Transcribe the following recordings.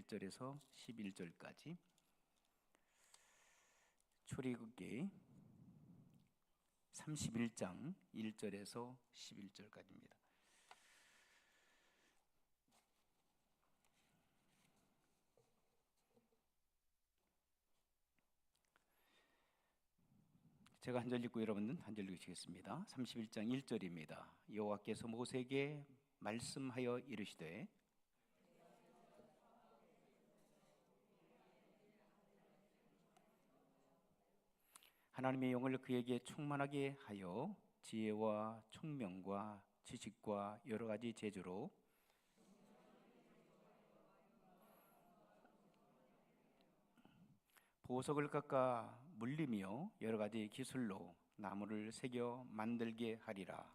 1절에서 11절까지, 출애굽기 31장 1절에서 11절까지입니다. 제가 한 절 읽고 여러분은 한 절 읽으시겠습니다. 31장 1절입니다. 여호와께서 모세에게 말씀하여 이르시되 하나님의 영을 그에게 충만하게 하여 지혜와 총명과 지식과 여러 가지 재주로 보석을 깎아 물리며 여러 가지 기술로 나무를 새겨 만들게 하리라.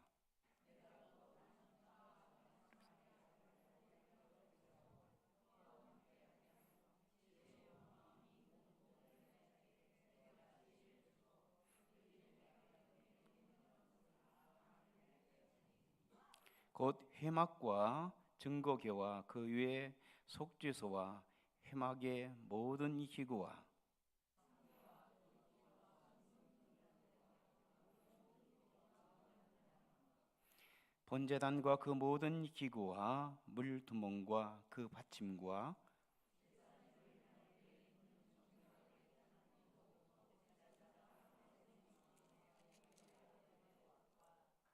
곧 회막과 증거궤와 그 위에 속죄소와 회막의 모든 기구와 번제단과 그 모든 기구와 물두멍과 그 받침과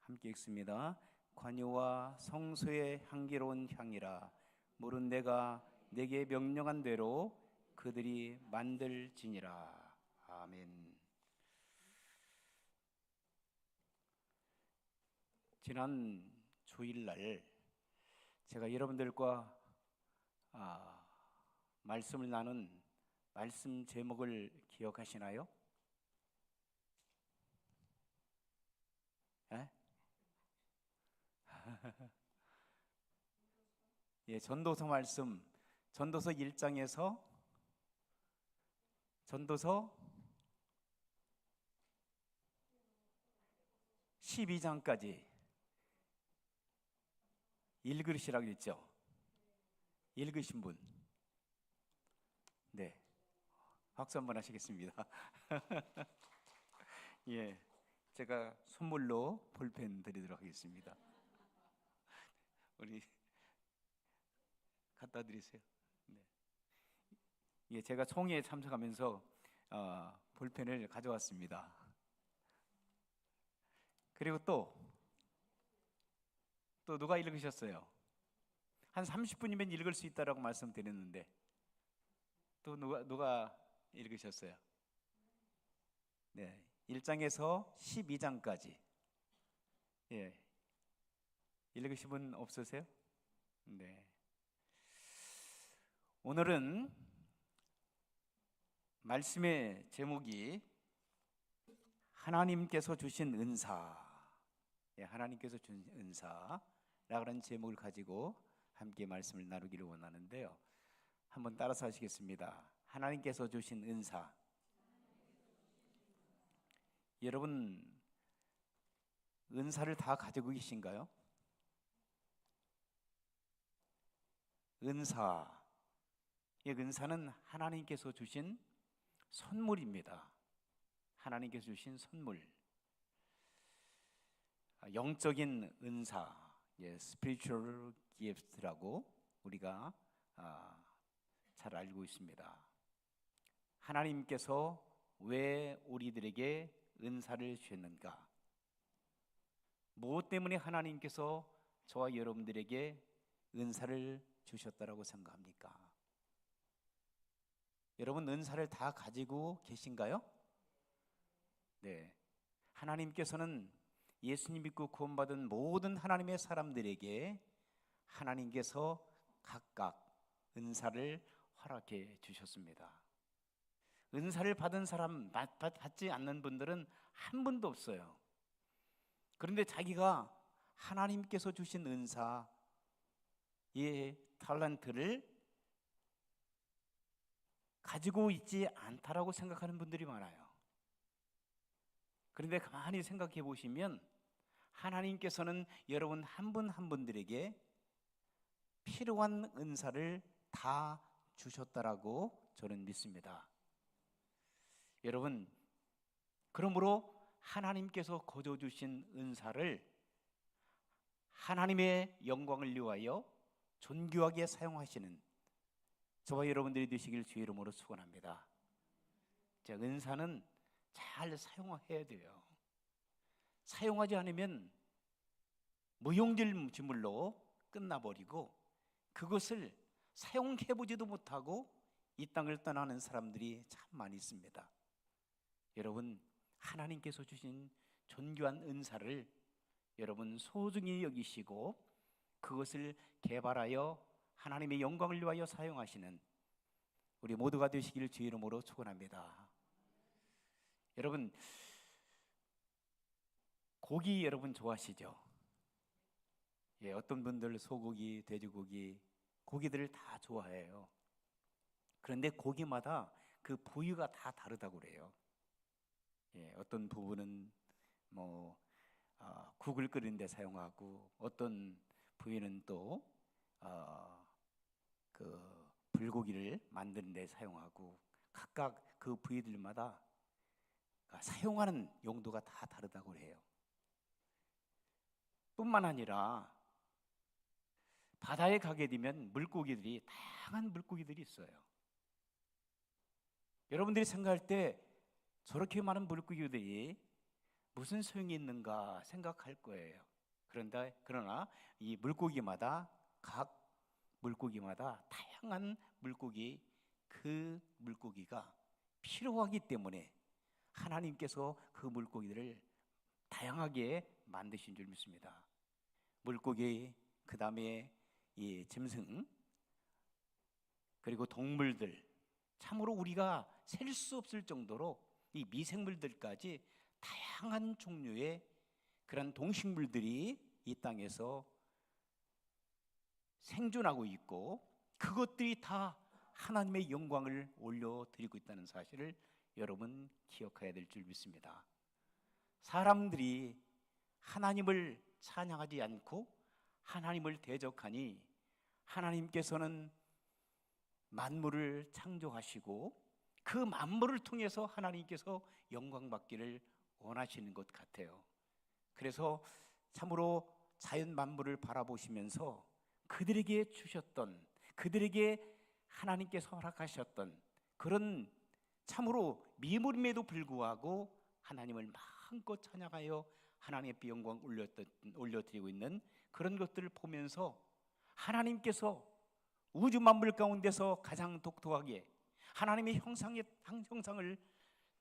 함께 읽습니다. 관유와 성소의 향기로운 향이라. 물은 내가 내게 명령한 대로 그들이 만들지니라. 아멘. 지난 주일날 제가 여러분들과 말씀을 나눈 말씀 제목을 기억하시나요? 예? 예, 전도서 말씀, 전도서 1장에서 전도서 12장까지 읽으시라고 했죠. 읽으신 분? 네, 박수 한번 하시겠습니다. 예, 제가 선물로 볼펜 드리도록 하겠습니다. 우리 갖다 드리세요. 네. 예, 제가 총회에 참석하면서 볼펜을 가져왔습니다. 그리고 또 누가 읽으셨어요? 한 30분이면 읽을 수 있다라고 말씀드렸는데 또 누가 읽으셨어요? 네, 1장에서 12장까지. 예, 읽으신 분 없으세요? 네. 오늘은 말씀의 제목이 하나님께서 주신 은사, 하나님께서 주신 은사라는 제목을 가지고 함께 말씀을 나누기를 원하는데요. 한번 따라서 하시겠습니다. 하나님께서 주신 은사. 여러분 은사를 다 가지고 계신가요? 은사는 하나님께서 주신 선물입니다. 하나님께서 주신 선물. 영적인 은사, spiritual gift라고 우리가 잘 알고 있습니다. 하나님께서 왜 우리들에게 은사를 주셨는가? 무엇 때문에 하나님께서 저와 여러분들에게 은사를 주셨다라고 생각합니까? 여러분 은사를 다 가지고 계신가요? 네. 하나님께서는 예수님 믿고 구원받은 모든 하나님의 사람들에게 하나님께서 각각 은사를 허락해 주셨습니다. 은사를 받은 사람, 받지 않는 분들은 한 분도 없어요. 그런데 자기가 하나님께서 주신 은사의 탤런트를 가지고 있지 않다라고 생각하는 분들이 많아요. 그런데 가만히 생각해 보시면 하나님께서는 여러분 한 분 한 분들에게 필요한 은사를 다 주셨다라고 저는 믿습니다. 여러분, 그러므로 하나님께서 거저 주신 은사를 하나님의 영광을 위하여 존귀하게 사용하시는 저와 여러분들이 되시길 주의 이름으로 축원합니다. 자, 은사는 잘 사용해야 돼요. 사용하지 않으면 무용지물로 끝나버리고 그것을 사용해보지도 못하고 이 땅을 떠나는 사람들이 참 많이 있습니다. 여러분, 하나님께서 주신 존귀한 은사를 여러분 소중히 여기시고 그것을 개발하여 하나님의 영광을 위하여 사용하시는 우리 모두가 되시기를 주의 이름으로 축원합니다. 여러분, 고기 여러분 좋아하시죠? 예, 어떤 분들 소고기, 돼지고기, 고기들을 다 좋아해요. 그런데 고기마다 그 부위가 다 다르다고 그래요. 예, 어떤 부분은 국을 끓이는 데 사용하고 어떤 부위는 또 그 불고기를 만드는 데 사용하고 각각 그 부위들마다 사용하는 용도가 다 다르다고 해요. 뿐만 아니라 바다에 가게 되면 물고기들이 다양한 물고기들이 있어요. 여러분들이 생각할 때 저렇게 많은 물고기들이 무슨 소용이 있는가 생각할 거예요. 그러나 이 물고기마다 각 물고기마다 다양한 물고기, 그 물고기가 필요하기 때문에 하나님께서 그 물고기들을 다양하게 만드신 줄 믿습니다. 물고기, 그 다음에 이 짐승, 그리고 동물들, 참으로 우리가 셀 수 없을 정도로 이 미생물들까지 다양한 종류의 그런 동식물들이 이 땅에서 생존하고 있고 그것들이 다 하나님의 영광을 올려드리고 있다는 사실을 여러분 기억해야 될 줄 믿습니다. 사람들이 하나님을 찬양하지 않고 하나님을 대적하니 하나님께서는 만물을 창조하시고 그 만물을 통해서 하나님께서 영광 받기를 원하시는 것 같아요. 그래서 참으로 자연 만물을 바라보시면서 그들에게 주셨던, 그들에게 하나님께서 허락하셨던 그런 참으로 미물임에도 불구하고 하나님을 마음껏 찬양하여 하나님의 영광 올려드리고 있는 그런 것들을 보면서 하나님께서 우주 만물 가운데서 가장 독특하게 하나님의 형상을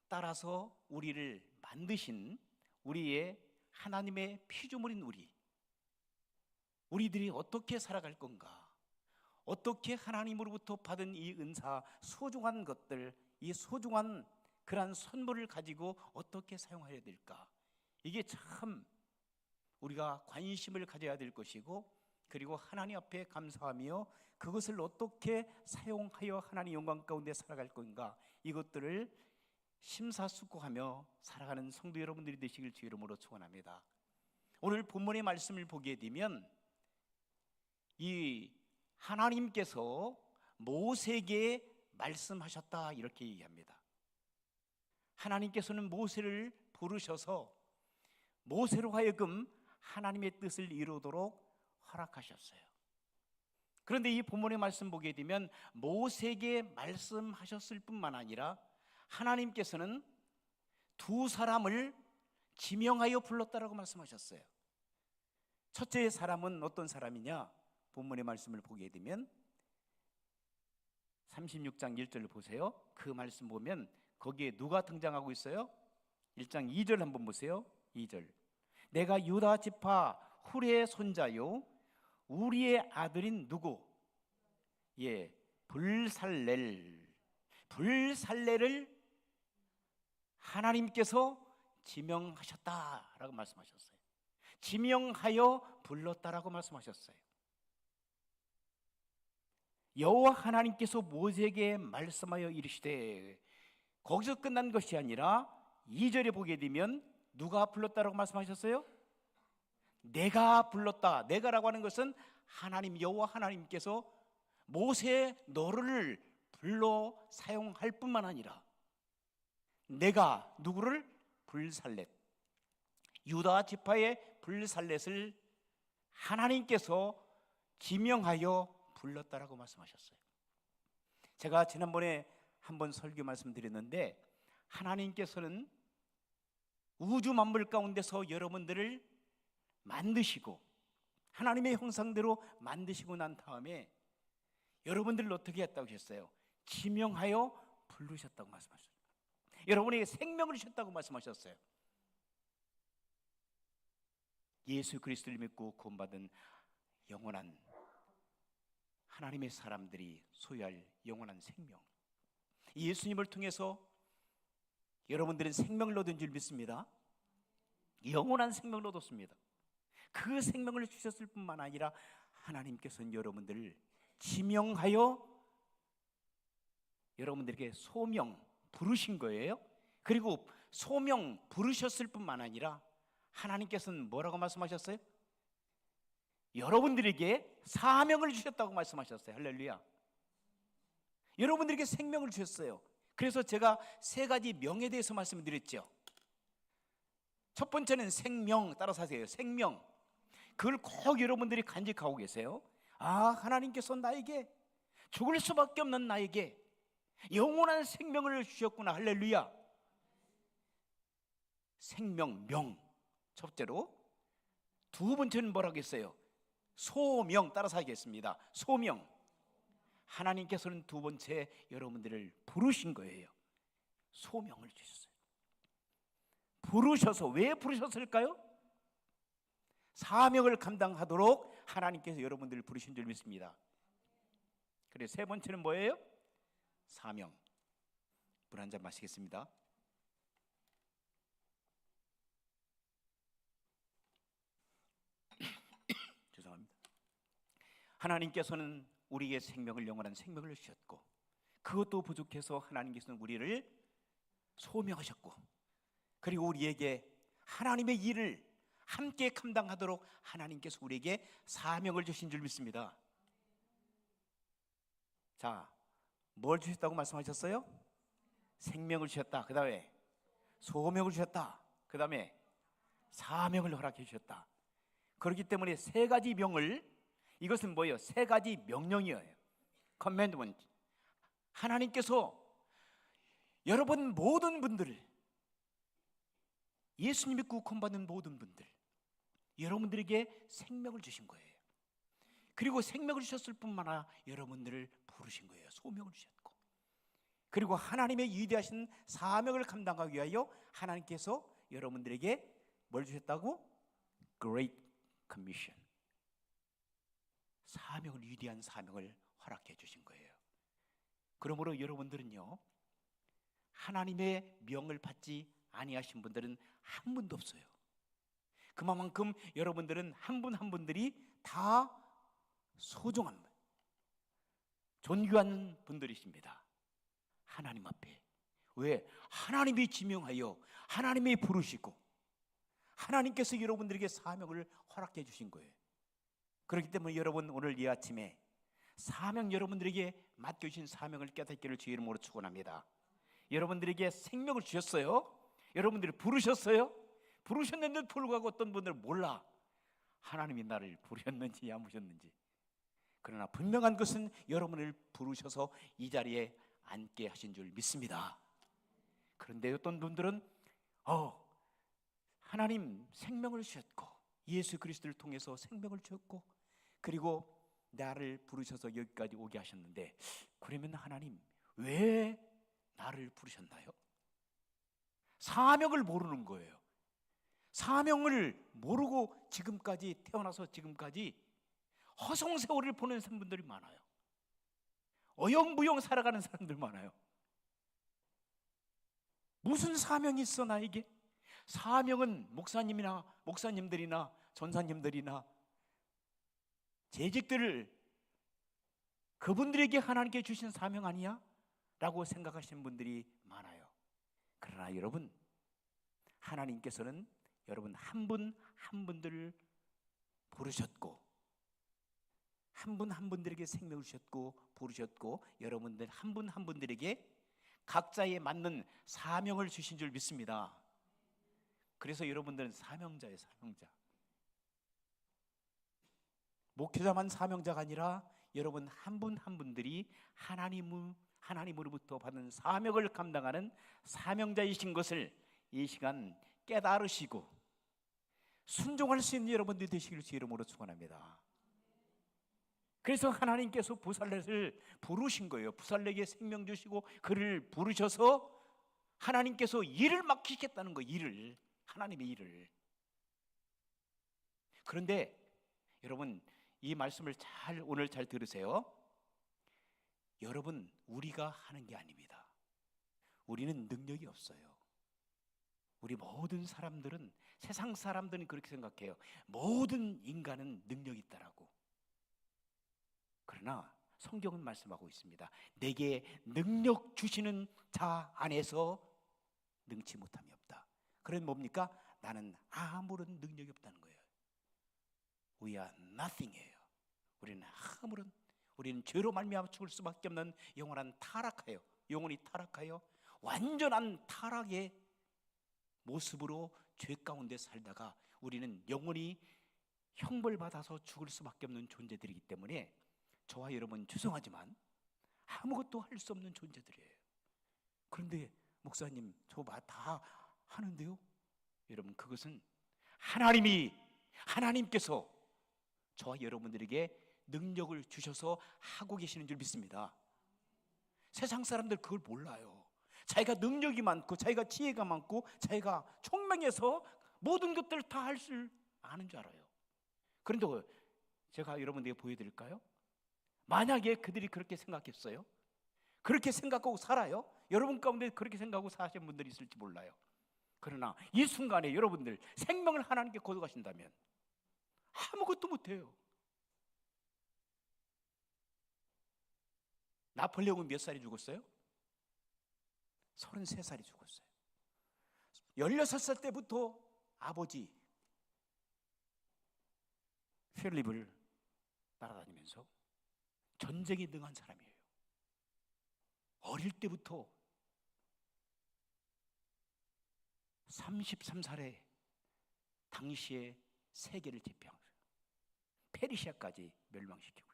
따라서 우리를 만드신 우리의 하나님의 피조물인 우리들이 어떻게 살아갈 건가? 어떻게 하나님으로부터 받은 이 은사, 소중한 것들, 이 소중한 그러한 선물을 가지고 어떻게 사용해야 될까? 이게 참 우리가 관심을 가져야 될 것이고 그리고 하나님 앞에 감사하며 그것을 어떻게 사용하여 하나님 영광 가운데 살아갈 건가? 이것들을 심사숙고하며 살아가는 성도 여러분들이 되시길 주의 이름으로 축원합니다. 오늘 본문의 말씀을 보게 되면 이 하나님께서 모세에게 말씀하셨다 이렇게 얘기합니다. 하나님께서는 모세를 부르셔서 모세로 하여금 하나님의 뜻을 이루도록 허락하셨어요. 그런데 이 본문의 말씀 보게 되면 모세에게 말씀하셨을 뿐만 아니라 하나님께서는 두 사람을 지명하여 불렀다라고 말씀하셨어요. 첫째 사람은 어떤 사람이냐? 본문의 말씀을 보게 되면 36장 1절을 보세요. 그 말씀 보면 거기에 누가 등장하고 있어요? 1장 2절 한번 보세요. 2절. 내가 유다 지파 훌의 손자요 우리의 아들인 누구? 예, 불살렐을 하나님께서 지명하셨다라고 말씀하셨어요. 지명하여 불렀다라고 말씀하셨어요. 여호와 하나님께서 모세에게 말씀하여 이르시되 거기서 끝난 것이 아니라 2절에 보게 되면 누가 불렀다라고 말씀하셨어요? 내가 불렀다. 내가라고 하는 것은 하나님 여호와 하나님께서 모세 너를 불러 사용할 뿐만 아니라 내가 누구를? 불살렛, 유다 지파의 불살렛을 하나님께서 지명하여 불렀다라고 말씀하셨어요. 제가 지난번에 한번 설교 말씀드렸는데, 하나님께서는 우주 만물 가운데서 여러분들을 만드시고 하나님의 형상대로 만드시고 난 다음에 여러분들을 어떻게 했다고 하셨어요? 지명하여 부르셨다고 말씀하셨어요. 여러분에게 생명을 주셨다고 말씀하셨어요. 예수 그리스도를 믿고 구원받은 영원한 하나님의 사람들이 소유할 영원한 생명, 예수님을 통해서 여러분들은 생명을 얻은 줄 믿습니다. 영원한 생명을 얻었습니다. 그 생명을 주셨을 뿐만 아니라 하나님께서는 여러분들을 지명하여 여러분들에게 소명 부르신 거예요. 그리고 소명 부르셨을 뿐만 아니라 하나님께서는 뭐라고 말씀하셨어요? 여러분들에게 사명을 주셨다고 말씀하셨어요. 할렐루야. 여러분들에게 생명을 주셨어요. 그래서 제가 세 가지 명에 대해서 말씀드렸죠. 첫 번째는 생명, 따라서 하세요. 생명. 그걸 꼭 여러분들이 간직하고 계세요. 아, 하나님께서 나에게, 죽을 수밖에 없는 나에게 영원한 생명을 주셨구나. 할렐루야. 생명, 명. 첫째로. 두 번째는 뭐라고 했어요? 소명. 따라서 하겠습니다. 소명. 하나님께서는 두 번째 여러분들을 부르신 거예요. 소명을 주셨어요. 부르셔서, 왜 부르셨을까요? 사명을 감당하도록 하나님께서 여러분들을 부르신 줄 믿습니다. 그래서 세 번째는 뭐예요? 사명. 물 한 잔 마시겠습니다. 죄송합니다. 하나님께서는 우리의 생명을, 영원한 생명을 주셨고, 그것도 부족해서 하나님께서는 우리를 소명하셨고, 그리고 우리에게 하나님의 일을 함께 감당하도록 하나님께서 우리에게 사명을 주신 줄 믿습니다. 자, 뭘 주셨다고 말씀하셨어요? 생명을 주셨다. 그 다음에 소명을 주셨다. 그 다음에 사명을 허락해 주셨다. 그렇기 때문에 세 가지 명을, 이것은 뭐예요? 세 가지 명령이에요. 커맨드먼트. 하나님께서 여러분 모든 분들을, 예수님 믿고 구원받는 모든 분들, 여러분들에게 생명을 주신 거예요. 그리고 생명을 주셨을 뿐만 아니라 여러분들을 부르신 거예요. 소명을 주셨고, 그리고 하나님의 위대하신 사명을 감당하기 위하여 하나님께서 여러분들에게 뭘 주셨다고? Great Commission. 사명을, 위대한 사명을 허락해 주신 거예요. 그러므로 여러분들은요, 하나님의 명을 받지 아니하신 분들은 한 분도 없어요. 그만큼 여러분들은 한 분 한 분들이 다 소중한, 존귀한 분들이십니다. 하나님 앞에. 왜? 하나님이 지명하여 하나님이 부르시고 하나님께서 여러분들에게 사명을 허락해 주신 거예요. 그렇기 때문에 여러분, 오늘 이 아침에 사명, 여러분들에게 맡겨주신 사명을 깨닫기를 주의 이름으로 축원합니다. 여러분들에게 생명을 주셨어요. 여러분들이 부르셨어요. 부르셨는데도 불구하고 어떤 분들은 몰라, 하나님이 나를 부르셨는지 안 부르셨는지. 그러나 분명한 것은 여러분을 부르셔서 이 자리에 앉게 하신 줄 믿습니다. 그런데 어떤 분들은 하나님 생명을 주셨고, 예수 그리스도를 통해서 생명을 주셨고, 그리고 나를 부르셔서 여기까지 오게 하셨는데, 그러면 하나님 왜 나를 부르셨나요? 사명을 모르는 거예요. 사명을 모르고 지금까지, 태어나서 지금까지 허송세월을 보낸 분들이 많아요. 어영부영 살아가는 사람들 많아요. 무슨 사명이 있어 나에게? 사명은 목사님들이나 전사님들이나 재직들을, 그분들에게 하나님께 주신 사명 아니야? 라고 생각하시는 분들이 많아요. 그러나 여러분, 하나님께서는 여러분 한 분 한 분들을 부르셨고, 한 분 한 분들에게 생명을 주셨고 부르셨고 여러분들 한 분 한 분들에게 각자에 맞는 사명을 주신 줄 믿습니다. 그래서 여러분들은 사명자예요. 사명자. 목회자만 사명자가 아니라 여러분 한 분 한 분들이 하나님으로부터 받은 사명을 감당하는 사명자이신 것을 이 시간 깨달으시고 순종할 수 있는 여러분들이 되시기를 주 이름으로 축원합니다. 그래서 하나님께서 부살렛을 부르신 거예요. 부살렛에게 생명 주시고 그를 부르셔서 하나님께서 일을 맡기겠다는 거예요. 일을, 하나님의 일을. 그런데 여러분 이 말씀을 오늘 잘 들으세요. 여러분 우리가 하는 게 아닙니다. 우리는 능력이 없어요. 우리 모든 사람들은, 세상 사람들은 그렇게 생각해요. 모든 인간은 능력이 있다라고. 그러나 성경은 말씀하고 있습니다. 내게 능력 주시는 자 안에서 능치 못함이 없다. 그건 뭡니까? 나는 아무런 능력이 없다는 거예요. We are nothing이에요. 우리는 죄로 말미암아 죽을 수밖에 없는 영원히 타락하여 완전한 타락의 모습으로 죄 가운데 살다가 우리는 영원히 형벌받아서 죽을 수밖에 없는 존재들이기 때문에 저와 여러분 죄송하지만 아무것도 할 수 없는 존재들이에요. 그런데 목사님 저 다 하는데요? 여러분 그것은 하나님께서 저와 여러분들에게 능력을 주셔서 하고 계시는 줄 믿습니다. 세상 사람들 그걸 몰라요. 자기가 능력이 많고 자기가 지혜가 많고 자기가 총명해서 모든 것들을 다 할 줄 아는 줄 알아요. 그런데 제가 여러분들에게 보여드릴까요? 만약에 그들이 그렇게 생각했어요? 그렇게 생각하고 살아요? 여러분 가운데 그렇게 생각하고 사시는 분들이 있을지 몰라요. 그러나 이 순간에 여러분들 생명을 하나님께 거둬가신다면 아무것도 못해요. 나폴레옹은 몇 살이 죽었어요? 33살이 죽었어요. 16살 때부터 아버지 필립을 따라다니면서 전쟁에 능한 사람이에요. 어릴 때부터 33살에 당시에 세계를 제패하고 페르시아까지 멸망시키고요.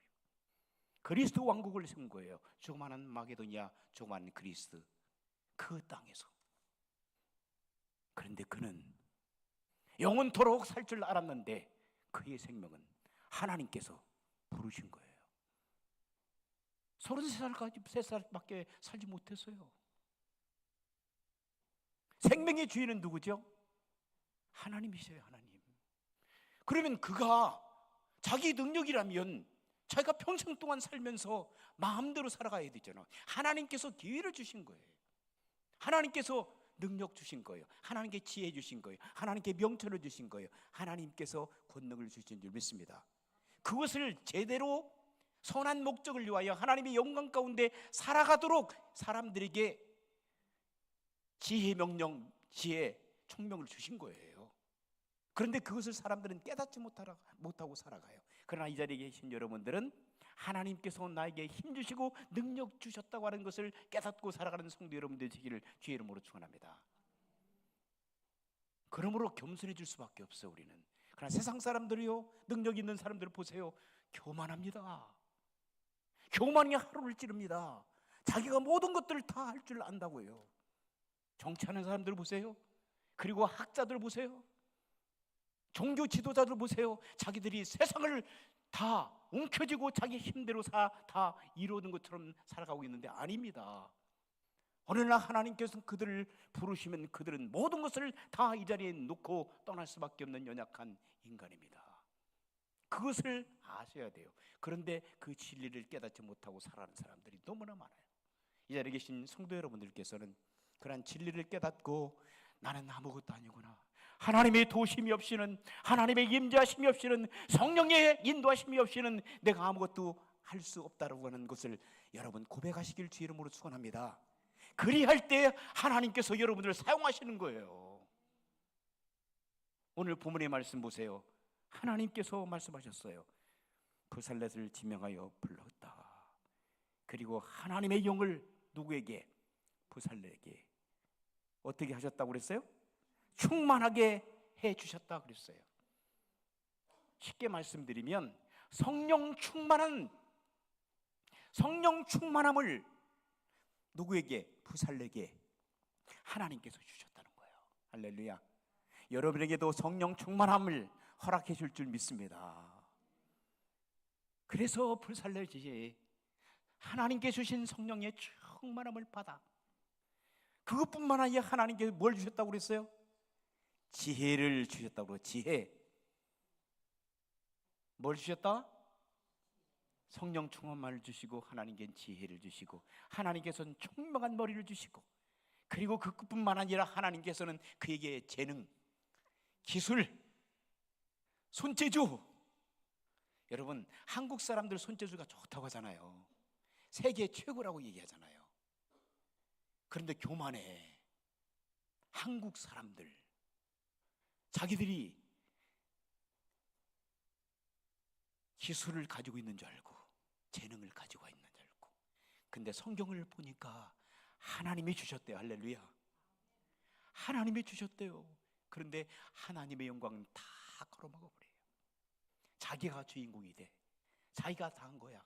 그리스도 왕국을 세운 거예요. 조그마한 마게도니아, 조그마한 그리스 그 땅에서. 그런데 그는 영원토록 살 줄 알았는데 그의 생명은 하나님께서 부르신 거예요. 33살밖에 살지 못했어요. 생명의 주인은 누구죠? 하나님이셔요. 하나님. 그러면 그가 자기 능력이라면 자기가 평생 동안 살면서 마음대로 살아가야 되잖아요. 하나님께서 기회를 주신 거예요. 하나님께서 능력 주신 거예요. 하나님께 지혜 주신 거예요. 하나님께 명철을 주신 거예요. 하나님께서 권능을 주신 줄 믿습니다. 그것을 제대로 선한 목적을 위하여 하나님의 영광 가운데 살아가도록 사람들에게 지혜 명령, 지혜 총명을 주신 거예요. 그런데 그것을 사람들은 깨닫지 못하고 살아가요. 그러나 이 자리에 계신 여러분들은 하나님께서 나에게 힘 주시고 능력 주셨다고 하는 것을 깨닫고 살아가는 성도 여러분들 되기를 주의 이름으로 축원합니다. 그러므로 겸손해질 수밖에 없어요. 우리는. 그러나 세상 사람들이요, 능력 있는 사람들을 보세요. 교만합니다. 교만이 하루를 찌릅니다. 자기가 모든 것들을 다 할 줄 안다고요. 정치하는 사람들 보세요. 그리고 학자들 보세요. 종교 지도자들 보세요. 자기들이 세상을 다 움켜쥐고 자기 힘대로 다 이루는 것처럼 살아가고 있는데 아닙니다. 어느 날 하나님께서 그들을 부르시면 그들은 모든 것을 다 이 자리에 놓고 떠날 수밖에 없는 연약한 인간입니다. 그것을 아셔야 돼요. 그런데 그 진리를 깨닫지 못하고 살아가는 사람들이 너무나 많아요. 이 자리에 계신 성도 여러분들께서는 그러한 진리를 깨닫고 나는 아무것도 아니구나, 하나님의 도심이 없이는, 하나님의 임재하심이 없이는, 성령의 인도하심이 없이는 내가 아무것도 할 수 없다라고 하는 것을 여러분 고백하시길 주의 이름으로 축원합니다. 그리할 때 하나님께서 여러분들을 사용하시는 거예요. 오늘 본문의 말씀 보세요. 하나님께서 말씀하셨어요. 부살렛을 지명하여 불렀다. 그리고 하나님의 영을 누구에게? 부살렛에게 어떻게 하셨다고 그랬어요? 충만하게 해 주셨다 그랬어요. 쉽게 말씀드리면 성령 충만함을 누구에게? 부살렛에게 하나님께서 주셨다는 거예요. 할렐루야. 여러분에게도 성령 충만함을 허락해 줄 줄 믿습니다. 그래서 부살렛이 하나님께 주신 성령의 충만함을 받아 그것뿐만 아니라 하나님께서 뭘 주셨다고 그랬어요? 지혜를 주셨다고. 지혜. 뭘 주셨다? 성령 충만함을 주시고 하나님께 지혜를 주시고 하나님께서는 총명한 머리를 주시고 그리고 그것뿐만 아니라 하나님께서는 그에게 재능, 기술, 손재주. 여러분 한국 사람들 손재주가 좋다고 하잖아요. 세계 최고라고 얘기하잖아요. 그런데 교만해. 한국 사람들 자기들이 기술을 가지고 있는 줄 알고 재능을 가지고 있는 줄 알고, 근데 성경을 보니까 하나님이 주셨대요. 할렐루야. 하나님이 주셨대요. 그런데 하나님의 영광은 다 걸어먹어버려요. 자기가 주인공이 돼. 자기가 다 한 거야.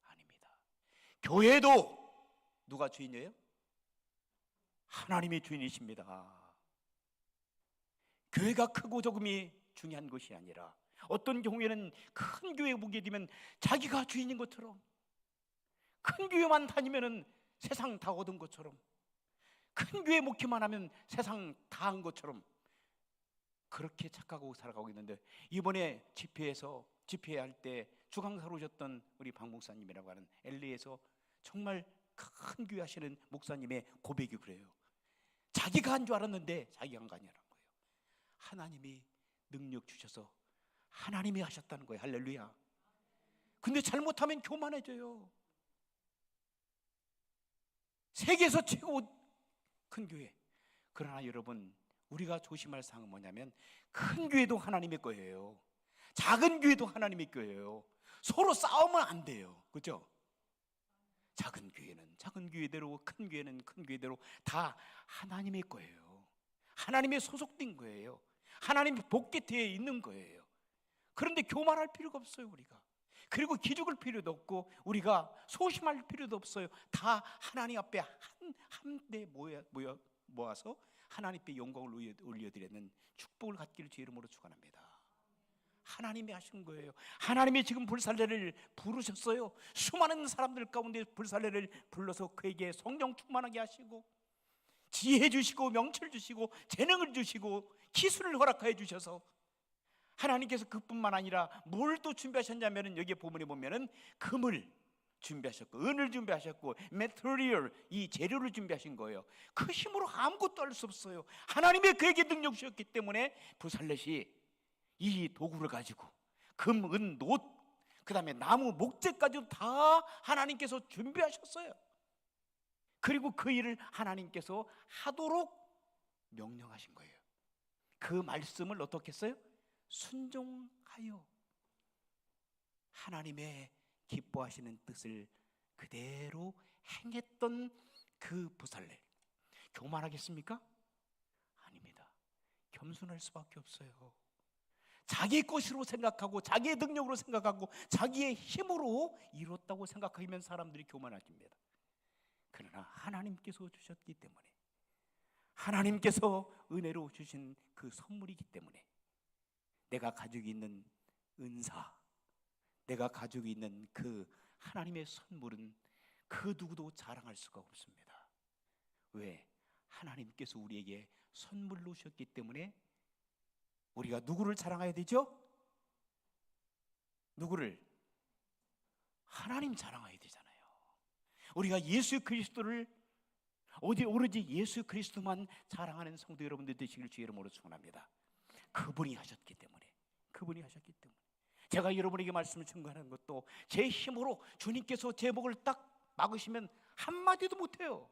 아닙니다. 교회도 누가 주인이에요? 하나님이 주인이십니다. 교회가 크고 적음이 중요한 것이 아니라 어떤 경우에는 큰 교회 보게 되면 자기가 주인인 것처럼, 큰 교회만 다니면은 세상 다 얻은 것처럼, 큰 교회 목회만 하면 세상 다 한 것처럼 그렇게 착각하고 살아가고 있는데, 이번에 집회할 때 주강사로 오셨던 우리 박 목사님이라고 하는 LA에서 정말 큰 교회 하시는 목사님의 고백이 그래요. 자기가 한 줄 알았는데 자기가 한 거 아니라는 거예요. 하나님이 능력 주셔서 하나님이 하셨다는 거예요. 할렐루야. 근데 잘못하면 교만해져요. 세계에서 최고 큰 교회. 그러나 여러분, 우리가 조심할 사항은 뭐냐면 큰 교회도 하나님의 거예요. 작은 교회도 하나님의 거예요. 서로 싸우면 안 돼요. 그렇죠? 작은 교회는 작은 교회대로, 큰 교회는 큰 교회대로 다 하나님의 거예요. 하나님의 소속된 거예요. 하나님의 복계태에 있는 거예요. 그런데 교만할 필요가 없어요. 우리가. 그리고 기죽을 필요도 없고 우리가 소심할 필요도 없어요. 다 하나님 앞에 한데 모아서 하나님 앞에 영광을 올려드리는 축복을 갖기를 주 이름으로 축원합니다. 하나님이 하신 거예요. 하나님이 지금 불살레를 부르셨어요. 수많은 사람들 가운데 불살레를 불러서 그에게 성령 충만하게 하시고 지혜 주시고 명철 주시고 재능을 주시고 기술을 허락하여 주셔서 하나님께서 그뿐만 아니라 뭘 또 준비하셨냐면은, 여기 본문에 보면은 금을 준비하셨고 은을 준비하셨고 메테리얼, 이 재료를 준비하신 거예요. 그 힘으로 아무것도 할 수 없어요. 하나님의 그에게 능력 주셨기 때문에 부살렛이 이 도구를 가지고 금, 은, 놋, 그 다음에 나무, 목재까지도 다 하나님께서 준비하셨어요. 그리고 그 일을 하나님께서 하도록 명령하신 거예요. 그 말씀을 어떻게 했어요? 순종하여 하나님의 기뻐하시는 뜻을 그대로 행했던 그 부살렛. 교만하겠습니까? 아닙니다. 겸손할 수밖에 없어요. 자기 것으로 생각하고 자기의 능력으로 생각하고 자기의 힘으로 이뤘다고 생각하면 사람들이 교만해집니다. 그러나 하나님께서 주셨기 때문에, 하나님께서 은혜로 주신 그 선물이기 때문에 내가 가지고 있는 은사, 내가 가지고 있는 그 하나님의 선물은 그 누구도 자랑할 수가 없습니다. 왜? 하나님께서 우리에게 선물로 주셨기 때문에 우리가 누구를 자랑해야 되죠? 누구를? 하나님 자랑해야 되잖아요. 우리가 예수 그리스도를 오로지 예수 그리스도만 자랑하는 성도 여러분들 되시길 주 이름으로 축원합니다. 그분이 하셨기 때문에, 그분이 하셨기 때문에 제가 여러분에게 말씀을 증거하는 것도 제 힘으로 주님께서 제 목을 딱 막으시면 한마디도 못해요.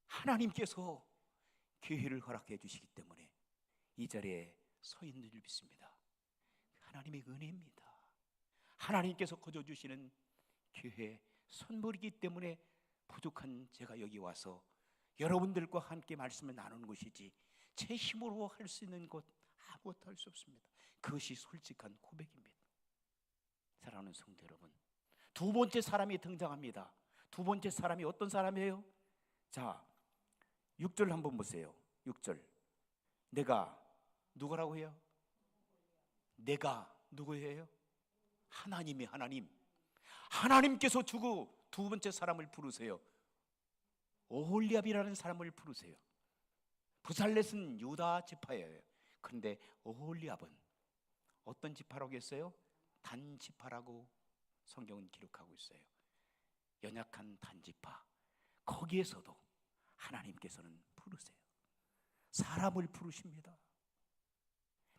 하나님께서 기회를 허락해 주시기 때문에 이 자리에 서 있는 줄 믿습니다. 하나님의 은혜입니다. 하나님께서 거저 주시는 교회 선물이기 때문에 부족한 제가 여기 와서 여러분들과 함께 말씀을 나누는 것이지 제 힘으로 할 수 있는 것 아무것도 할 수 없습니다. 그것이 솔직한 고백입니다. 사랑하는 성도 여러분, 두 번째 사람이 등장합니다. 두 번째 사람이 어떤 사람이에요? 자, 6절 한번 보세요. 6절. 내가 누구라고 해요? 내가 누구예요? 하나님이 하나님. 하나님께서 주고 두 번째 사람을 부르세요. 오홀리압이라는 사람을 부르세요. 부살렛은 유다 지파예요. 그런데 오홀리압은 어떤 지파라고 했어요? 단 지파라고 성경은 기록하고 있어요. 연약한 단 지파. 거기에서도 하나님께서는 부르세요. 사람을 부르십니다.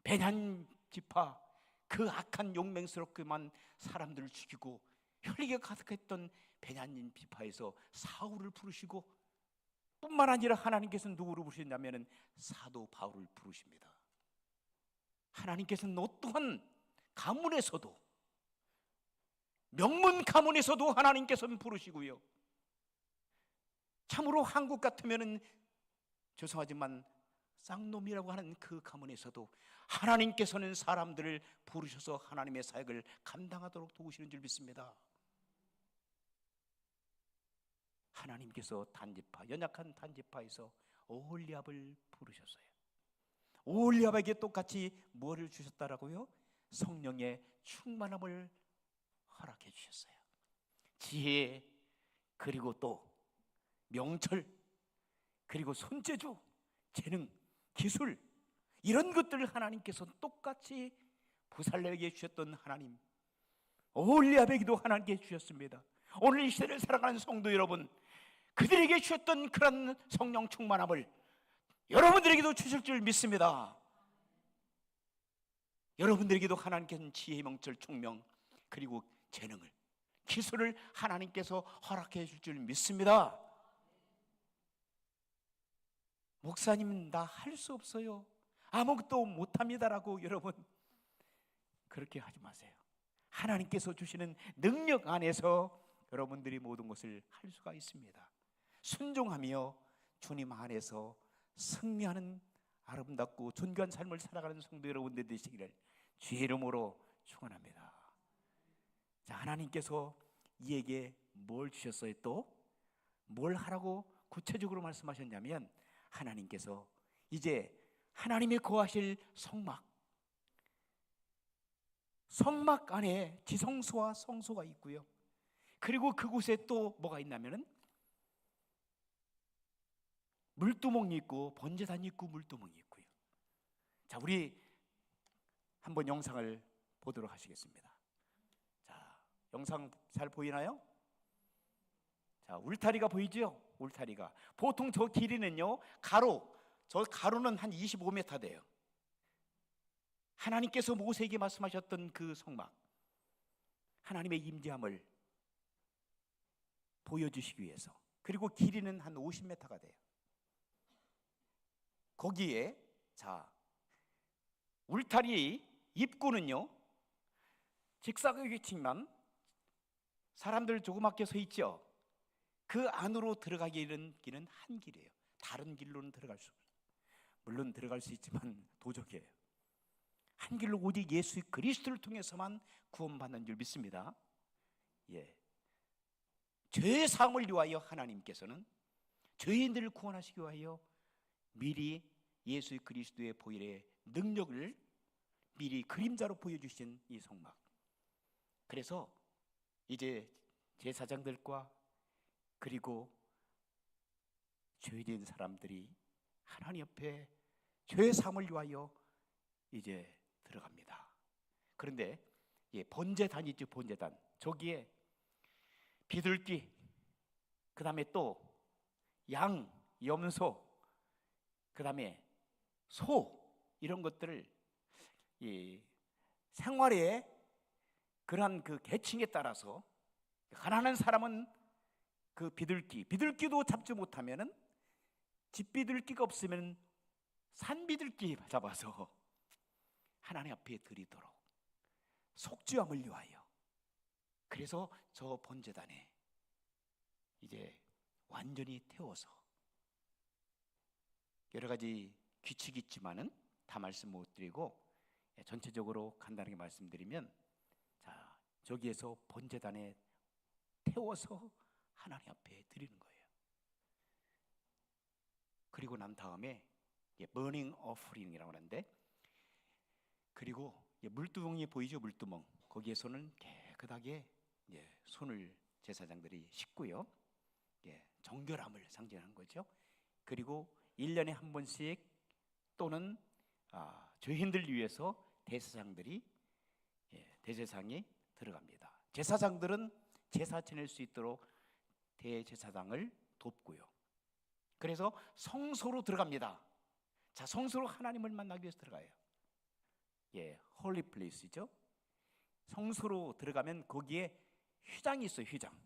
베냐민 지파, 그 악한 용맹스럽게만 사람들을 죽이고 혈기가 가득했던 베냐민 지파에서 사울을 부르시고, 뿐만 아니라 하나님께서는 누구를 부르셨냐면 사도 바울을 부르십니다. 하나님께서는 어떠한 가문에서도, 명문 가문에서도 하나님께서는 부르시고요, 참으로 한국 같으면은 죄송하지만 쌍놈이라고 하는 그 가문에서도 하나님께서는 사람들을 부르셔서 하나님의 사역을 감당하도록 도우시는 줄 믿습니다. 하나님께서 단지파, 연약한 단지파에서 오홀리압을 부르셨어요. 오홀리압에게 똑같이 뭐를 주셨다라고요? 성령의 충만함을 허락해 주셨어요. 지혜, 그리고 또 명철, 그리고 손재주, 재능, 기술, 이런 것들을 하나님께서 똑같이 부살레에게 주셨던 하나님, 오홀리압에게도 하나님께 주셨습니다. 오늘 이 시대를 살아가는 성도 여러분, 그들에게 주셨던 그런 성령 충만함을 여러분들에게도 주실 줄 믿습니다. 여러분들에게도 하나님께서는 지혜, 명철, 총명, 그리고 재능을, 기술을 하나님께서 허락해 줄 줄 믿습니다. 목사님, 나 할 수 없어요, 아무것도 못합니다라고 여러분 그렇게 하지 마세요. 하나님께서 주시는 능력 안에서 여러분들이 모든 것을 할 수가 있습니다. 순종하며 주님 안에서 승리하는 아름답고 존귀한 삶을 살아가는 성도 여러분들 되시기를 주의 이름으로 축원합니다. 자, 하나님께서 이에게 뭘 주셨어요? 또 뭘 하라고 구체적으로 말씀하셨냐면, 하나님께서 이제 하나님이 거하실 성막 안에 지성소와 성소가 있고요, 그리고 그곳에 또 뭐가 있냐면은 물두멍이 있고 번제단이 있고 물두멍이 있고요. 자, 우리 한번 영상을 보도록 하시겠습니다. 자, 영상 잘 보이나요? 자, 울타리가 보이죠? 울타리가 보통 저 길이는요, 저 가로는 한 25m 돼요. 하나님께서 모세에게 말씀하셨던 그 성막, 하나님의 임재함을 보여주시기 위해서, 그리고 길이는 한 50m가 돼요. 거기에 자, 울타리 입구는요 직사각이지만 사람들 조그맣게 서 있죠. 그 안으로 들어가기는 길은 한 길이에요. 다른 길로는 들어갈 수 없어요. 물론 들어갈 수 있지만 도적이에요. 한 길로 오직 예수 그리스도를 통해서만 구원받는 줄 믿습니다. 예, 죄의 사함을 위하여 하나님께서는 죄인들을 구원하시기 위하여 미리 예수 그리스도의 보혈의 능력을 미리 그림자로 보여주신 이 성막. 그래서 이제 제사장들과 그리고 죄진 사람들이 하나님 옆에 죄의 사함을 위하여 이제 들어갑니다. 그런데 번제단이죠. 번제단, 저기에 비둘기, 그 다음에 또 양, 염소, 그 다음에 소, 이런 것들을 생활의 그러한 그 계층에 따라서, 가난한 사람은 그 비둘기도 잡지 못하면은, 집비둘기가 없으면 산비둘기 잡아서 하나님 앞에 드리도록 속죄함을 위하여. 그래서 저 번제단에 이제 완전히 태워서, 여러 가지 규칙이 있지만은 다 말씀 못 드리고 전체적으로 간단하게 말씀드리면, 자, 저기에서 번제단에 태워서 하나님 앞에 드리는 거예요. 그리고 난 다음에 burning offering이라고 하는데, 그리고 물두멍이 보이죠? 물두멍. 거기에서는 깨끗하게 손을 제사장들이 씻고요. 정결함을 상징하는 거죠. 그리고 1년에 한 번씩 또는 죄인들 위해서 대제사장들이 대제사장이 들어갑니다. 제사장들은 제사 지낼 수 있도록 대제사장을 돕고요. 그래서 성소로 들어갑니다. 자, 성소로 하나님을 만나기 위해서 들어가요. 홀리 플레이스죠. 성소로 들어가면 거기에 휘장이 있어요. 휘장.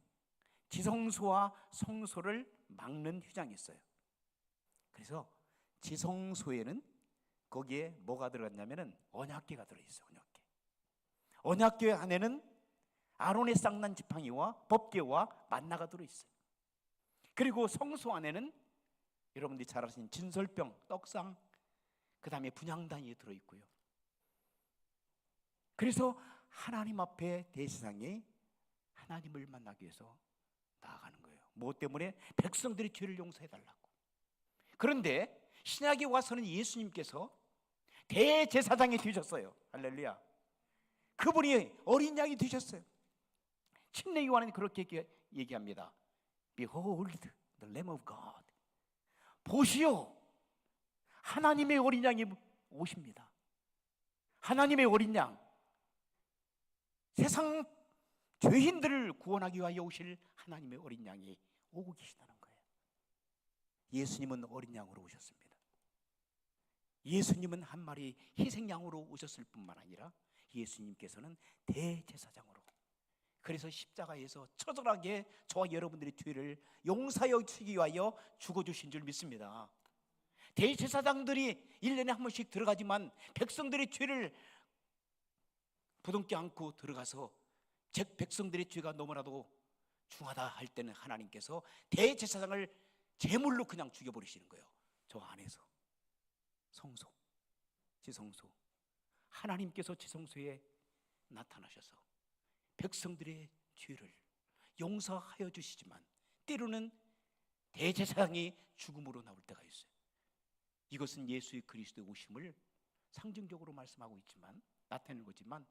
지성소와 성소를 막는 휘장이 있어요. 그래서 지성소에는 거기에 뭐가 들어갔냐면은 언약궤가 들어있어요. 언약궤 안에는 아론의 쌍난 지팡이와 법궤와 만나가 들어있어요. 그리고 성소 안에는 여러분들이 잘 아시는 진설병, 떡상, 그 다음에 분향단이 들어있고요. 그래서 하나님 앞에 대제사장이 하나님을 만나기 위해서 나아가는 거예요. 무엇 때문에? 백성들의 죄를 용서해달라고. 그런데 신약에 와서는 예수님께서 대제사장이 되셨어요. 할렐루야. 그분이 어린 양이 되셨어요. 침례 요한은 그렇게 얘기합니다. Behold the Lamb of God. 보시오, 하나님의 어린 양이 오십니다. 하나님의 어린 양, 세상 죄인들을 구원하기 위하여 오실 하나님의 어린 양이 오고 계시다는 거예요. 예수님은 어린 양으로 오셨습니다. 예수님은 한 마리 희생양으로 오셨을 뿐만 아니라 예수님께서는 대제사장으로, 그래서 십자가에서 처절하게 저와 여러분들의 죄를 용서하여 주기 위하여 죽어주신 줄 믿습니다. 대제사장들이 1년에 한 번씩 들어가지만 백성들의 죄를 부둥켜 안고 들어가서 백성들의 죄가 너무나도 중하다 할 때는 하나님께서 대제사장을 제물로 그냥 죽여버리시는 거예요. 저 안에서 성소, 지성소, 하나님께서 지성소에 나타나셔서 백성들의 죄를 용서하여 주시지만 때로는 대제사장이 죽음으로 나올 때가 있어요. 이것은 예수의 그리스도의 오심을 상징적으로 말씀하고 있지만, 나타내는 거지만,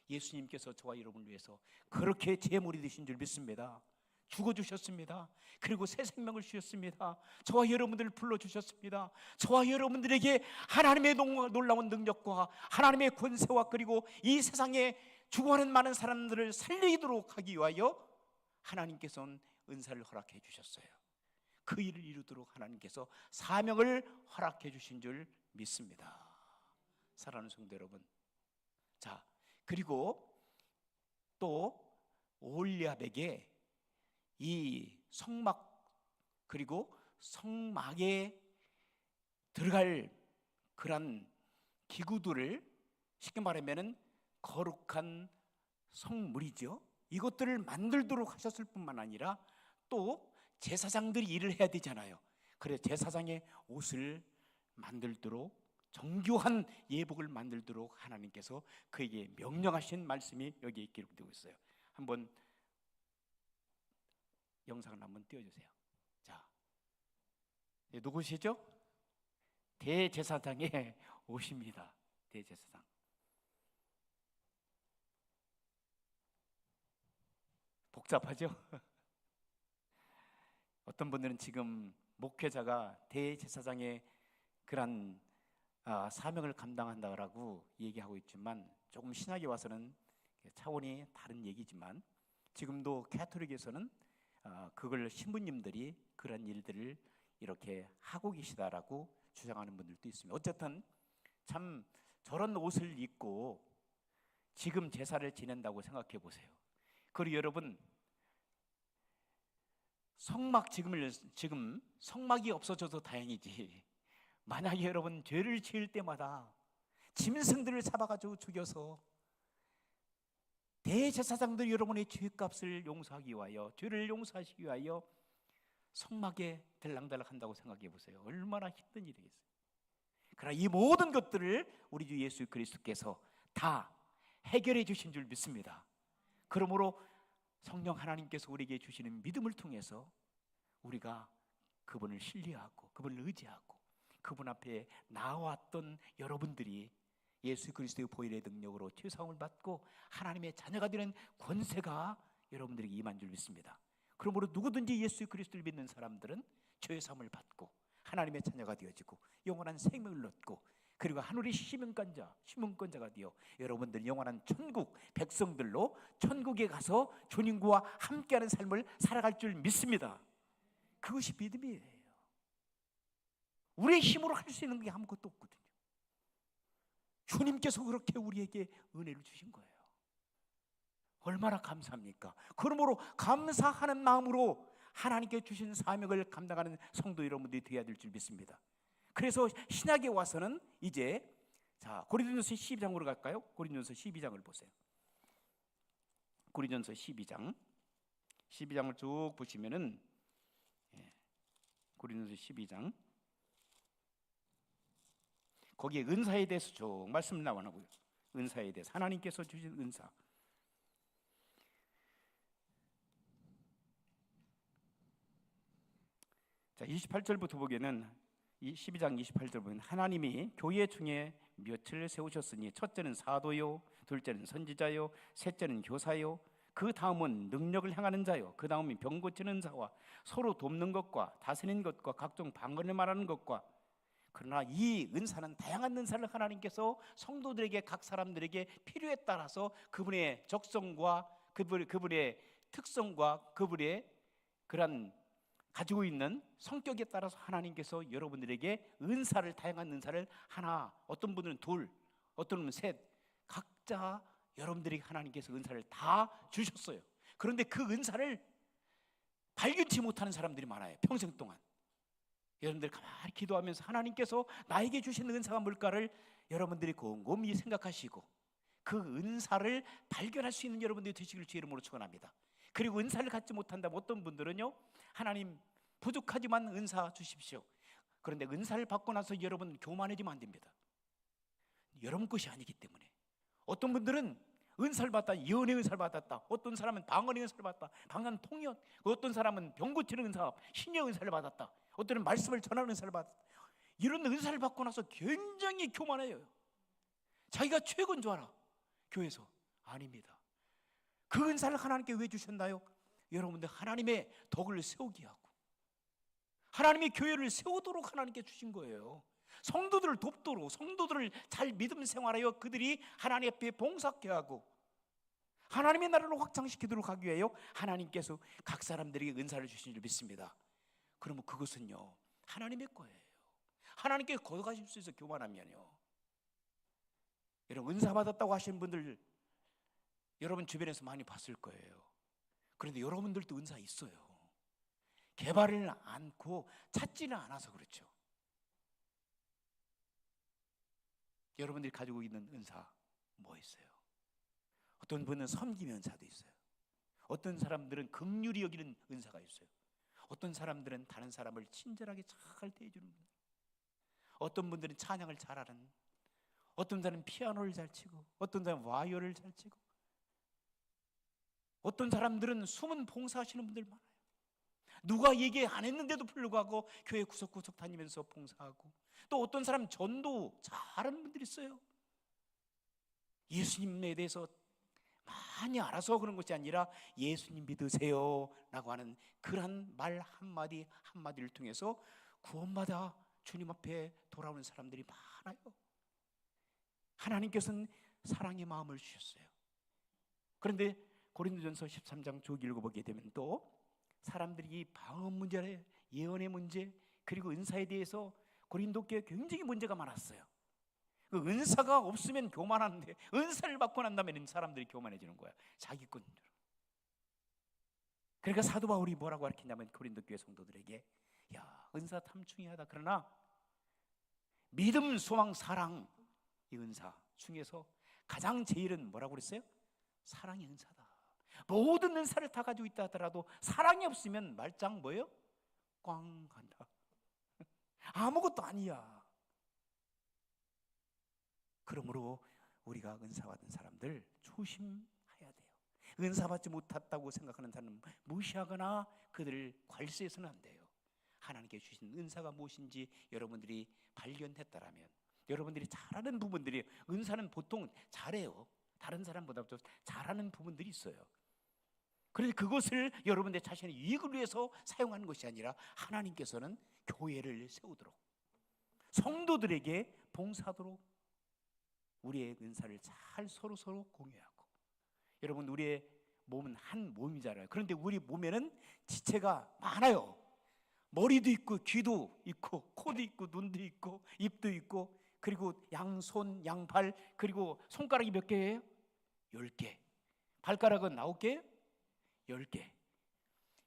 예수님께서 저와 여러분을 위해서 그렇게 제물이 되신 줄 믿습니다. 죽어주셨습니다. 그리고 새 생명을 주셨습니다. 저와 여러분들을 불러주셨습니다. 저와 여러분들에게 하나님의 놀라운 능력과 하나님의 권세와, 그리고 이 세상에 죽어가는 많은 사람들을 살리도록 하기 위하여 하나님께서는 은사를 허락해 주셨어요. 그 일을 이루도록 하나님께서 사명을 허락해 주신 줄 믿습니다. 사랑하는 성도 여러분, 자, 그리고 또 올리압에게 이 성막, 그리고 성막에 들어갈 그런 기구들을, 쉽게 말하면은 거룩한 성물이죠. 이것들을 만들도록 하셨을 뿐만 아니라 또 제사장들이 일을 해야 되잖아요. 그래서 제사장의 옷을 만들도록, 정교한 예복을 만들도록 하나님께서 그에게 명령하신 말씀이 여기에 기록되고 있어요. 한번 영상을 한번 띄워주세요. 자, 누구시죠? 대제사장의 옷입니다. 대제사장. 복잡하죠? 어떤 분들은 지금 목회자가 대제사장의 그런 사명을 감당한다고 얘기하고 있지만, 조금 신학에 와서는 차원이 다른 얘기지만, 지금도 가톨릭에서는 그걸 신부님들이 그런 일들을 이렇게 하고 계시다라고 주장하는 분들도 있습니다. 어쨌든 참 저런 옷을 입고 지금 제사를 지낸다고 생각해 보세요. 그리고 여러분, 성막, 지금 성막이 없어져서 다행이지, 만약에 여러분 죄를 지을 때마다 짐승들을 잡아가지고 죽여서 대제사장들이 여러분의 죄값을 용서하기 위하여, 죄를 용서하시기 위하여 성막에 들락달락 한다고 생각해 보세요. 얼마나 힘든 일이겠어요. 그러나 이 모든 것들을 우리 주 예수 그리스도께서 다 해결해 주신 줄 믿습니다. 그러므로 성령 하나님께서 우리에게 주시는 믿음을 통해서 우리가 그분을 신뢰하고 그분을 의지하고 그분 앞에 나왔던 여러분들이 예수 그리스도의 보혈의 능력으로 죄사함을 받고 하나님의 자녀가 되는 권세가 여러분들에게 임한 줄 믿습니다. 그러므로 누구든지 예수 그리스도를 믿는 사람들은 죄사함을 받고 하나님의 자녀가 되어지고 영원한 생명을 얻고 그리고 하늘의 시민권자가 되어 여러분들 영원한 천국 백성들로 천국에 가서 주님과 함께하는 삶을 살아갈 줄 믿습니다. 그것이 믿음이에요. 우리의 힘으로 할 수 있는 게 아무것도 없거든요. 주님께서 그렇게 우리에게 은혜를 주신 거예요. 얼마나 감사합니까? 그러므로 감사하는 마음으로 하나님께 주신 사명을 감당하는 성도 여러분들이 되어야 될 줄 믿습니다. 그래서 신약에 와서는 이제 고린도전서 12장으로 갈까요? 고린도전서 12장을 보세요. 고린도전서 12장을 쭉 보시면은 고린도전서 12장 거기에 은사에 대해서 쭉 말씀 나오고요. 은사에 대해서 하나님께서 주신 은사. 자, 28절부터 보기에는 이 12장 28절 보면 하나님이 교회 중에 몇을 세우셨으니 첫째는 사도요, 둘째는 선지자요, 셋째는 교사요, 그 다음은 능력을 행하는 자요, 그 다음은 병 고치는 자와 서로 돕는 것과 다스리는 것과 각종 방언을 말하는 것과. 그러나 이 은사는 다양한 은사를 하나님께서 성도들에게 각 사람들에게 필요에 따라서 그분의 적성과 그분의 특성과 그분의 그런 가지고 있는 성격에 따라서 하나님께서 여러분들에게 은사를 다양한 은사를 하나, 어떤 분들은 둘, 어떤 분은 셋, 각자 여러분들에게 하나님께서 은사를 다 주셨어요. 그런데 그 은사를 발견치 못하는 사람들이 많아요. 평생 동안 여러분들 가만히 기도하면서 하나님께서 나에게 주신 은사가 뭘까를 여러분들이 곰곰이 생각하시고 그 은사를 발견할 수 있는 여러분들이 되시길 주의 이름으로 축원합니다. 그리고 은사를 갖지 못한다면 어떤 분들은요, 하나님 부족하지만 은사 주십시오. 그런데 은사를 받고 나서 여러분 교만해지면 안 됩니다. 여러분 것이 아니기 때문에. 어떤 분들은 은사를 받다, 예언의 은사를 받았다. 어떤 사람은 방언의 은사를 받았다. 방언 통역. 어떤 사람은 병 고치는 은사, 신의 은사를 받았다. 어떤 말씀을 전하는 은사를 받았다. 이런 은사를 받고 나서 굉장히 교만해요. 자기가 최고인 줄 알아. 교회에서. 아닙니다. 그 은사를 하나님께 왜 주셨나요? 여러분들 하나님의 덕을 세우기 하고 하나님의 교회를 세우도록 하나님께 주신 거예요. 성도들을 돕도록, 성도들을 잘 믿음 생활하여 그들이 하나님 앞에 봉사케 하고 하나님의 나라를 확장시키도록 하기 위하여 하나님께서 각 사람들에게 은사를 주신 줄 믿습니다. 그러면 그것은요, 하나님의 거예요. 하나님께 거둬가실 수 있어. 교만하면요. 여러분 은사 받았다고 하시는 분들 여러분 주변에서 많이 봤을 거예요. 그런데 여러분들도 은사 있어요. 개발을 않고 찾지는 않아서 그렇죠. 여러분들이 가지고 있는 은사 뭐 있어요? 어떤 분은 섬김의 은사도 있어요. 어떤 사람들은 긍휼히 여기는 은사가 있어요. 어떤 사람들은 다른 사람을 친절하게 잘 대해주는 분. 어떤 분들은 찬양을 잘하는, 어떤 사람은 피아노를 잘 치고, 어떤 사람은 와이어를 잘 치고, 어떤 사람들은 숨은 봉사하시는 분들 많아요. 누가 얘기 안 했는데도 불구하고 교회 구석구석 다니면서 봉사하고, 또 어떤 사람은 전도 잘하는 분들이 있어요. 예수님에 대해서 많이 알아서 그런 것이 아니라 예수님 믿으세요 라고 하는 그런 말 한마디 한마디를 통해서 구원받아 주님 앞에 돌아오는 사람들이 많아요. 하나님께서는 사랑의 마음을 주셨어요. 그런데 고린도전서 13장 쭉 읽어보게 되면 또 사람들이 이 방언 문제, 예언의 문제, 그리고 은사에 대해서 고린도 교회에 굉장히 문제가 많았어요. 그 은사가 없으면 교만하는데 은사를 받고 난 다음에는 사람들이 교만해지는 거야. 자기꾼. 그러니까 사도 바울이 뭐라고 가르치냐면 고린도 교회 성도들에게, 야, 은사 탐중이하다. 그러나 믿음, 소망, 사랑 이 은사 중에서 가장 제일은 뭐라고 그랬어요? 사랑의 은사다. 모든 은사를 다 가지고 있다 하더라도 사랑이 없으면 말짱 뭐예요? 꽝 간다. 아무것도 아니야. 그러므로 우리가 은사 받은 사람들 조심해야 돼요. 은사 받지 못했다고 생각하는 사람은 무시하거나 그들을 괄수해서는 안 돼요. 하나님께 주신 은사가 무엇인지 여러분들이 발견했다라면, 여러분들이 잘하는 부분들이, 은사는 보통 잘해요. 다른 사람보다 좀 잘하는 부분들이 있어요. 그런데 그것을 여러분들 자신의 이익을 위해서 사용하는 것이 아니라 하나님께서는 교회를 세우도록, 성도들에게 봉사하도록 우리의 은사를 잘 서로 공유하고. 여러분, 우리의 몸은 한 몸이잖아요. 그런데 우리 몸에는 지체가 많아요. 머리도 있고 귀도 있고 코도 있고 눈도 있고 입도 있고, 그리고 양손 양발, 그리고 손가락이 몇 개예요? 10개. 발가락은 9개예요? 10개.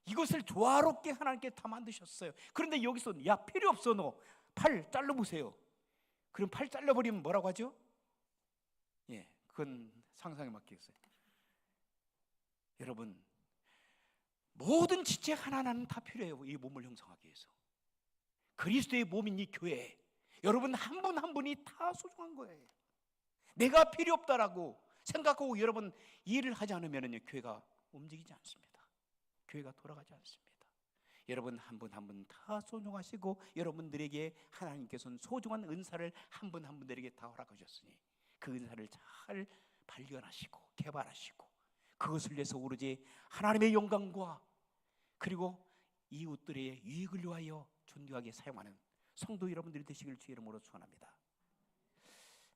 이것을 조화롭게 하나님께 다 만드셨어요. 그런데 여기서 야 필요 없어, 너 팔 잘라보세요. 그럼 팔 잘라버리면 뭐라고 하죠? 예, 그건 상상에 맡기겠어요. 여러분, 모든 지체 하나하나는 다 필요해요. 이 몸을 형성하기 위해서. 그리스도의 몸인 이 교회, 여러분 한 분 한 분이 다 소중한 거예요. 내가 필요 없다라고 생각하고 여러분 일을 하지 않으면 교회가 움직이지 않습니다. 교회가 돌아가지 않습니다. 여러분 한 분 한 분 다 소중하시고, 여러분들에게 하나님께서는 소중한 은사를 한 분 한 분들에게 다 허락하셨으니 그 은사를 잘 발견하시고 개발하시고, 그것을 위해서 오로지 하나님의 영광과 그리고 이웃들의 유익을 위하여 존귀하게 사용하는 성도 여러분들이 되시길 주의 이름으로 축원합니다.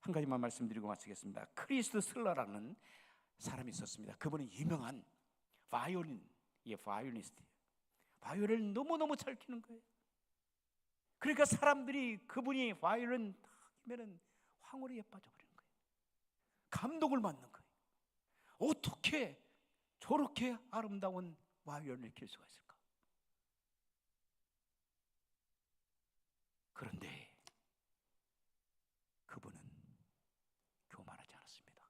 한 가지만 말씀드리고 마치겠습니다. 크리스트 슬러라는 사람이 있었습니다. 그분은 유명한 바이올리니스트. 바이올린을 너무너무 잘 키는 거예요. 그러니까 사람들이 그분이 바이올린 하면은 황홀히에 빠져버리는 거예요. 감동을 받는 거예요. 어떻게 저렇게 아름다운 바이올린을 킬 수가 있을까? 그런데 그분은 교만하지 않았습니다.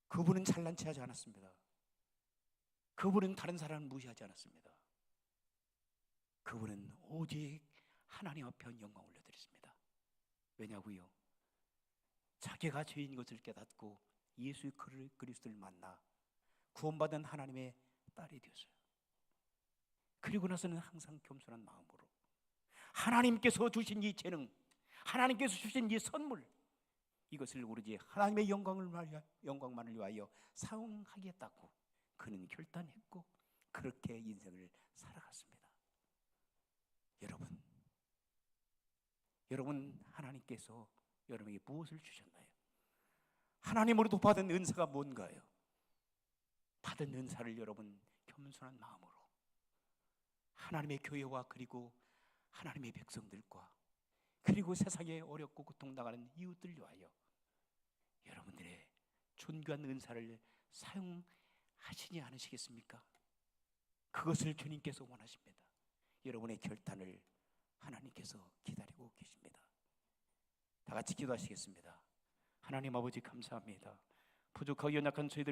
그분은 잘난 체하지 않았습니다. 그분은 다른 사람을 무시하지 않았습니다. 그분은 오직 하나님 앞에 영광을 올려드렸습니다. 왜냐고요? 자기가 죄인 것을 깨닫고 예수 그리스도를 만나 구원받은 하나님의 딸이 되었어요. 그리고 나서는 항상 겸손한 마음으로 하나님께서 주신 이 재능, 하나님께서 주신 이 선물, 이것을 오로지 하나님의 영광만을 위하여 사용하겠다고 그는 결단했고 그렇게 인생을 살아갔습니다. 여러분 하나님께서 여러분에게 무엇을 주셨나요? 하나님으로부터 받은 은사가 뭔가요? 받은 은사를 여러분 겸손한 마음으로 하나님의 교회와 그리고 하나님의 백성들과 그리고 세상에 어렵고 고통당하는 이웃들 위하여 여러분들의 존귀한 은사를 사용하시지 않으시겠습니까? 그것을 주님께서 원하십니다. 여러분의 결단을 하나님께서 기다리고 계십니다. 다 같이 기도하시겠습니다. 하나님 아버지 감사합니다. 부족하고 연약한 저희들을